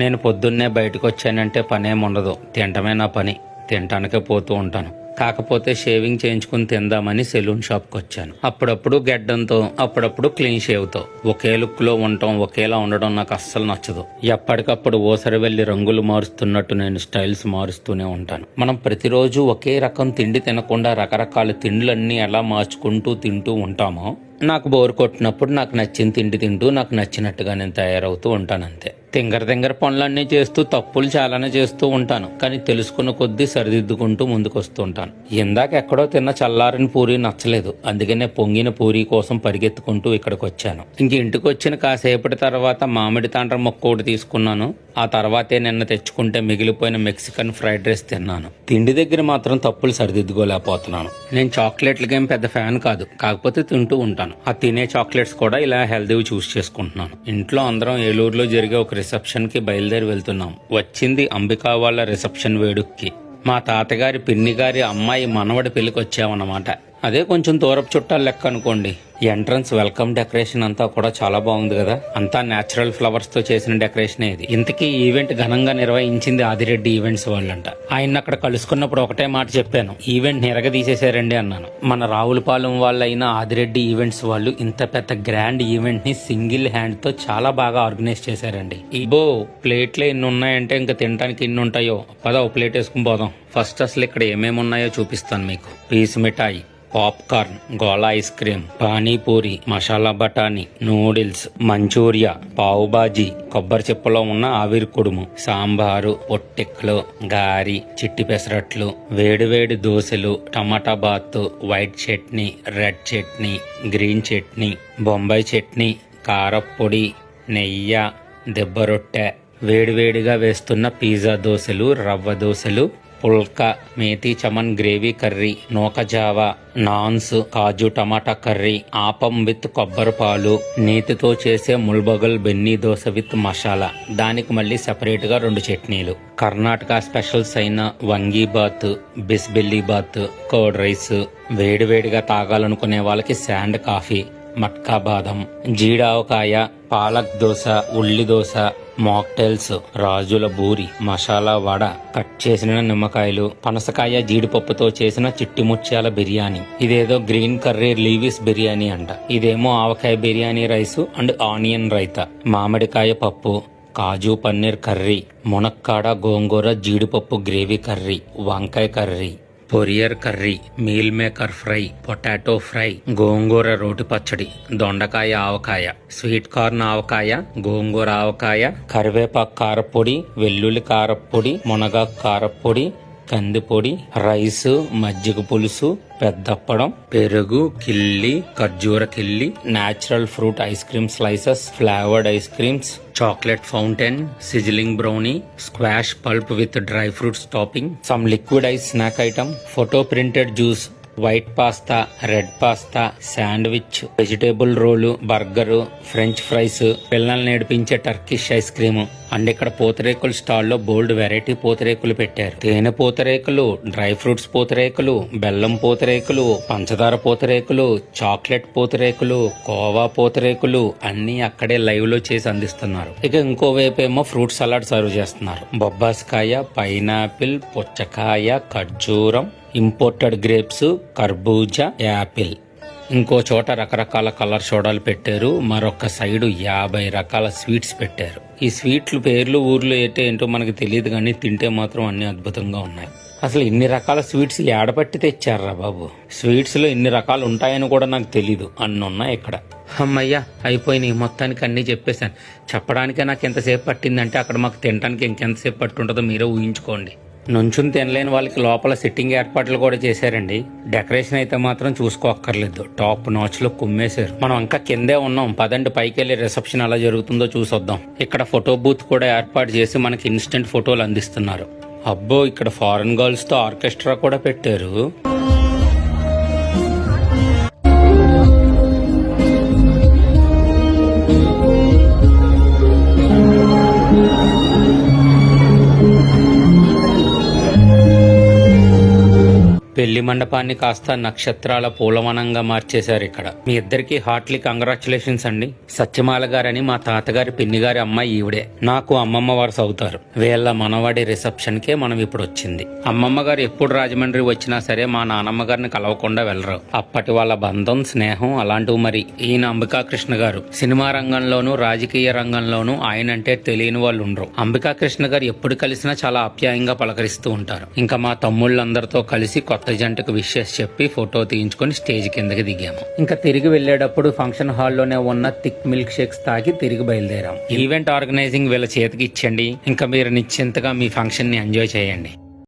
నేను పొద్దున్నే బయటకు వచ్చానంటే పనేముండదు, తినటమే నా పని. తినటానికే పోతూ ఉంటాను. కాకపోతే షేవింగ్ చేయించుకుని తిందామని సెలూన్ షాప్కి వచ్చాను. అప్పుడప్పుడు గెడ్డంతో, అప్పుడప్పుడు క్లీన్ షేవ్తో. ఒకే లుక్లో ఉండటం, ఒకేలా ఉండడం నాకు అస్సలు నచ్చదు. ఎప్పటికప్పుడు ఓసరి వెళ్లి రంగులు మారుస్తున్నట్టు నేను స్టైల్స్ మారుస్తూనే ఉంటాను. మనం ప్రతిరోజు ఒకే రకం తిండి తినకుండా రకరకాల తిండ్లన్నీ ఎలా మార్చుకుంటూ తింటూ ఉంటామో, నాకు బోరు కొట్టినప్పుడు నాకు నచ్చిన తిండి తింటూ నాకు నచ్చినట్టుగా నేను తయారవుతూ ఉంటాను అంతే. తింగర పనులన్నీ చేస్తూ తప్పులు చాలానే చేస్తూ ఉంటాను. కానీ తెలుసుకున్న కొద్దీ సరిదిద్దుకుంటూ ముందుకు వస్తూ ఉంటాను. ఇందాక ఎక్కడో తిన్న చల్లారిన పూరి నచ్చలేదు, అందుకనే పొంగిన పూరి కోసం పరిగెత్తుకుంటూ ఇక్కడికి వచ్చాను. ఇంక ఇంటికి వచ్చిన కాసేపటి తర్వాత మామిడి తాండ్ర మొక్క ఒకటి తీసుకున్నాను. ఆ తర్వాతే నిన్న తెచ్చుకుంటే మిగిలిపోయిన మెక్సికన్ ఫ్రైడ్ రైస్ తిన్నాను. తిండి దగ్గర మాత్రం తప్పులు సరిదిద్దుకోలేకపోతున్నాను. నేను చాక్లెట్లకి ఏం పెద్ద ఫ్యాన్ కాదు, కాకపోతే తింటూ ఉంటాను. ఆ తినే చాక్లెట్స్ కూడా ఇలా హెల్దీవి చూస్ చేసుకుంటున్నాను. ఇంట్లో అందరం ఏలూరులో జరిగే ఒక రిసెప్షన్ కి బయలుదేరి వెళ్తున్నాం. వచ్చింది అంబికా వాళ్ళ రిసెప్షన్ వేడుక్కి. మా తాతగారి పిన్ని గారి అమ్మాయి మనవడి పెళ్లికి వచ్చామన్నమాట. అదే కొంచెం దూరపు చుట్టాలు లెక్క అనుకోండి. ఎంట్రన్స్ వెల్కమ్ డెకరేషన్ అంతా కూడా చాలా బాగుంది కదా. అంతా నేచురల్ ఫ్లవర్స్ తో చేసిన డెకరేషన్ ఇది. ఇంతకీ ఈవెంట్ ఘనంగా నిర్వహించింది ఆదిరెడ్డి ఈవెంట్స్ వాళ్ళంట. ఆయన అక్కడ కలుసుకున్నప్పుడు ఒకటే మాట చెప్పాను, ఈవెంట్ నిరగదీసేశారండి అన్నాను. మన రావులపాలెం వాళ్ళైన ఆదిరెడ్డి ఈవెంట్స్ వాళ్ళు ఇంత పెద్ద గ్రాండ్ ఈవెంట్ ని సింగిల్ హ్యాండ్ తో చాలా బాగా ఆర్గనైజ్ చేశారండి. ఇబో ప్లేట్లే ఇన్ని ఉన్నాయంటే ఇంకా తినడానికి ఇన్ని ఉంటాయో. పద ప్లేట్ వేసుకుని పోదాం. ఫస్ట్ అసలు ఇక్కడ ఏమేమి ఉన్నాయో చూపిస్తాను మీకు. పీస్ మిఠాయి, పాప్కార్న్, గోలా ఐస్ క్రీమ్, పానీపూరి, మసాలా బఠానీ, నూడిల్స్, మంచూరియా, పావు బాజీ, కొబ్బరి చిప్పలో ఉన్న ఆవిరి కుడుము, సాంబారు, పొట్టెక్కలు, గారి, చిట్టి పెసరట్లు, వేడివేడి దోశలు, tomato bath, white chutney, red chutney, green chutney, Bombay chutney, కారప్పొడి, నెయ్యి, దెబ్బ రొట్టె, వేడివేడిగా వేస్తున్న పిజ్జా దోశలు, రవ్వ దోశలు, పుల్కా, మేతి చమన్ గ్రేవీ కర్రీ, నూకజావా, naans, kaju tomato curry, appam with కొబ్బరి పాలు, నేతితో చేసే ముల్బగల్ బెన్నీ దోశ విత్ మసాలా, దానికి మళ్ళీ సెపరేట్ గా 2 చట్నీలు, కర్ణాటక స్పెషల్స్ అయిన వంగీ బాత్, బిస్బెల్లీ బాత్, కర్డ్ రైస్, వేడివేడిగా తాగాలనుకునే వాళ్ళకి శాండ్ కాఫీ, మట్కా బాదం, జీడావకాయ, పాలక్ దోశ, ఉల్లి దోశ, మాక్టైల్స్, రాజుల బూరి, మసాలా వడ, కట్ చేసిన నిమ్మకాయలు, పనసకాయ జీడిపప్పుతో చేసిన చిట్టి ముత్యాల బిర్యానీ, ఇదేదో గ్రీన్ కర్రీ లీవిస్ బిర్యానీ అంట, ఇదేమో avakaya biryani rice and onion raita, మామిడికాయ పప్పు, కాజు పన్నీర్ కర్రీ, మునక్కాడ గోంగూర జీడిపప్పు గ్రేవీ కర్రీ, వంకాయ curry, poriyal curry, meal maker fry, potato fry, gongura రోటి పచ్చడి, దొండకాయ ఆవకాయ, స్వీట్ కార్న్ ఆవకాయ, గోంగూర ఆవకాయ, కరివేపాకు కారపొడి, వెల్లుల్లి కారపొడి, మునగాకు కారపొడి, కందిపొడి, రైస్, మజ్జిగ పులుసు, పెద్దప్పడం, పెరుగు, కిల్లి, ఖర్జూర కిల్లి, natural fruit ice cream slices, flavoured ice creams, chocolate fountain, sizzling brownie, squash pulp with dry fruits topping, some liquid ice snack item, photo printed juice, white pasta, red pasta, sandwich, vegetable roll, burger, french fries, పిల్లల్ని నేర్పించే Turkish ice cream. And ఇక్కడ పూతరేకుల స్టాల్లో బోల్డ్ variety పూతరేకులు పెట్టారు. తేనె పూతరేకులు, dry fruits పూతరేకులు, బెల్లం పూతరేకులు, పంచదార పూతరేకులు, chocolate పూతరేకులు, కోవా పూతరేకులు అన్ని అక్కడే live లో చేసి అందిస్తున్నారు. ఇక ఇంకోవైపు ఏమో ఫ్రూట్ సలాడ్ సర్వ్ చేస్తున్నారు. బొబ్బాస్కాయ, పైనాపిల్, పుచ్చకాయ, ఖర్జూరం, ఇంపోర్టెడ్ గ్రేప్స్, కర్బూజా, యాపిల్. ఇంకో చోట రకరకాల కలర్ సోడాలు పెట్టారు. మరొక సైడు 50 రకాల స్వీట్స్ పెట్టారు. ఈ స్వీట్లు పేర్లు ఊర్లో ఏంటో మనకు తెలియదు, కానీ తింటే మాత్రం అన్ని అద్భుతంగా ఉన్నాయి. అసలు ఇన్ని రకాల స్వీట్స్ ఏడబట్టి తెచ్చారా బాబు. స్వీట్స్ లో ఇన్ని రకాలు ఉంటాయని కూడా నాకు తెలీదు, అన్ని ఉన్నాయి ఇక్కడ. అమ్మయ్యా అయిపోయినాయి, మొత్తానికి అన్ని చెప్పేశాను. చెప్పడానికే నాకు ఎంతసేపు పట్టిందంటే అక్కడ మాకు తినడానికి ఇంకెంతసేపు పట్టుంటుందో మీరే ఊహించుకోండి. నుంచుని తినలేని వాళ్ళకి లోపల సిట్టింగ్ ఏర్పాట్లు కూడా చేశారండి. డెకరేషన్ అయితే మాత్రం చూసుకోక్కర్లేదు, టాప్ నాచ్ లో కుమ్మేశారు. మనం ఇంకా కిందే ఉన్నాం, పదండి పైకి వెళ్ళి రిసెప్షన్ ఎలా జరుగుతుందో చూసొద్దాం. ఇక్కడ ఫోటో బూత్ కూడా ఏర్పాటు చేసి మనకి ఇన్స్టెంట్ ఫోటోలు అందిస్తున్నారు. అబ్బో ఇక్కడ ఫారెన్ గర్ల్స్ తో ఆర్కెస్ట్రా కూడా పెట్టారు. పెళ్లి మండపాన్ని కాస్త నక్షత్రాల పూలవనంగా మార్చేశారు ఇక్కడ. మీ ఇద్దరికి హార్ట్లీ కంగ్రాచులేషన్స్ అండి. సత్యమాల గారని మా తాతగారి పిన్ని గారి అమ్మాయి ఈవిడే. నాకు అమ్మమ్మ వారు అవుతారు. వీళ్ళ మనవాడి రిసెప్షన్ కే మనం ఇప్పుడు వచ్చింది. అమ్మమ్మ గారు ఎప్పుడు రాజమండ్రి వచ్చినా సరే మా నానమ్మ గారిని కలవకుండా వెళ్ళరు. అప్పటి వాళ్ళ బంధం, స్నేహం అలాంటివి. మరి ఈయన అంబికా కృష్ణ గారు. సినిమా రంగంలోనూ రాజకీయ రంగంలోనూ ఆయన అంటే తెలియని వాళ్ళు ఉండరు. అంబికా కృష్ణ గారు ఎప్పుడు కలిసినా చాలా ఆప్యాయంగా పలకరిస్తూ ఉంటారు. ఇంకా మా తమ్ముళ్ళందరితో కలిసి కొత్త జంటకు విషెస్ చెప్పి ఫోటో తీయించుకొని స్టేజ్ కిందకి దిగాము. ఇంకా తిరిగి వెళ్లేటప్పుడు ఫంక్షన్ హాల్లోనే ఉన్న థిక్ మిల్క్ షేక్స్ తాగి తిరిగి బయలుదేరాం. ఈవెంట్ ఆర్గనైజింగ్ వీళ్ళ చేతికి ఇచ్చండి. ఇంకా మీరు నిశ్చింతగా మీ ఫంక్షన్ ని ఎంజాయ్ చేయండి.